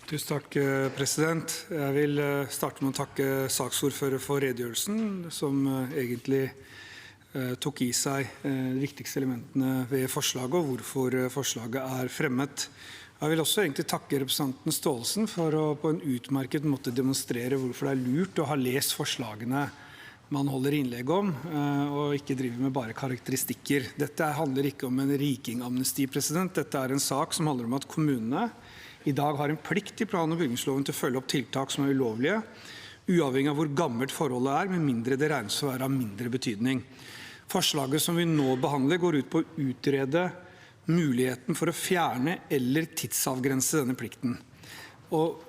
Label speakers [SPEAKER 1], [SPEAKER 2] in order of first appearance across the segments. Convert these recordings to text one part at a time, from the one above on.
[SPEAKER 1] Tusen takk, president. Jeg vil starte med å takke saksordfører for redegjørelsen, som egentlig tok i seg de viktigste elementene ved forslaget og hvorfor forslaget er fremmet. Jeg vil også egentlig takke representanten Staalesen for å på en utmerket måte demonstrere hvorfor det er lurt å ha lest forslagene man holder innlegg om, og ikke drive med bare karakteristikker. Dette handler ikke om en rikingamnesti, president. Dette er en sak som handler om at kommunene i dag har en plikt i plan- og bygningsloven til å følge opp tiltak som er ulovlige, uavhengig av hvor gammelt forholdet er, med mindre det regnes å være av mindre betydning. Forslaget som vi nå behandler går ut på å utrede muligheten for å fjerne eller tidsavgrense denne plikten.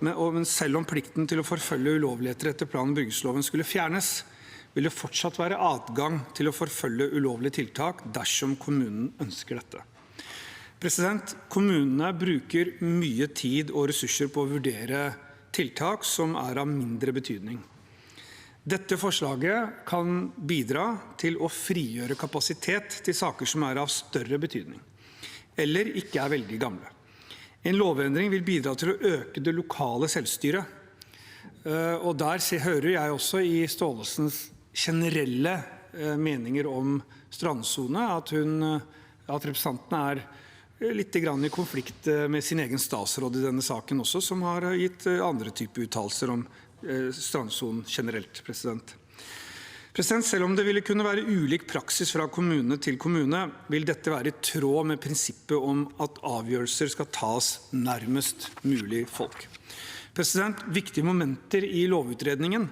[SPEAKER 1] Men selv om plikten til å forfølge ulovligheter etter plan- og bygningsloven skulle fjernes, vil det fortsatt være adgang til å forfølge ulovlige tiltak dersom kommunen ønsker dette. Kommunene bruker mye tid og ressurser på å vurdere tiltak som er av mindre betydning. Dette forslaget kan bidra til å frigjøre kapasitet til saker som er av større betydning, eller ikke er veldig gamle. En lovendring vil bidra til å øke det lokale selvstyret. Og der hører jeg også i Staalesens generelle meninger om strandsone, at representanten er litt i konflikt med sin egen statsråd i denne saken også, som har gitt andre typer uttalelser om strandsonen generelt. Selv om det ville kunne være ulik praksis fra kommune til kommune, vil dette være i tråd med prinsippet om at avgjørelser skal tas nærmest mulig folk. Viktige momenter i lovutredningen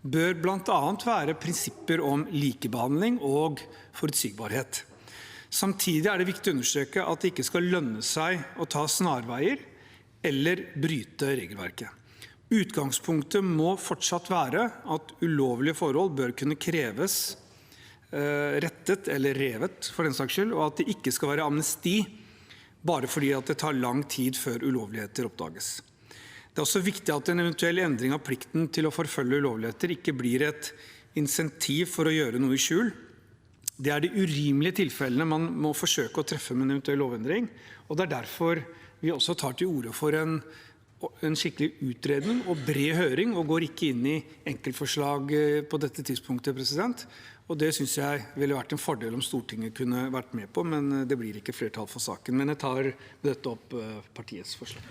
[SPEAKER 1] bør blant annet være prinsipper om likebehandling og forutsigbarhet. Samtidig er det viktig å understreke at det ikke skal lønne seg å ta snarveier eller bryte regelverket. Utgangspunktet må fortsatt være at ulovlige forhold bør kunne kreves rettet eller revet for den saks skyld, og at det ikke skal være amnesti bare fordi at det tar lang tid før ulovligheter oppdages. Det er også viktig at en eventuell endring av plikten til å forfølge ulovligheter ikke blir et insentiv for å gjøre noe i skjul. Det er de urimelige tilfellene man må forsøke å treffe med en eventuell lovendring, og det er derfor vi også tar til orde for en skikkelig utredning og bred høring, og går ikke inn i enkeltforslag på dette tidspunktet, president. Og det synes jeg ville vært en fordel om Stortinget kunne vært med på, men det blir ikke flertall for saken. Men jeg tar dette opp partiets forslag.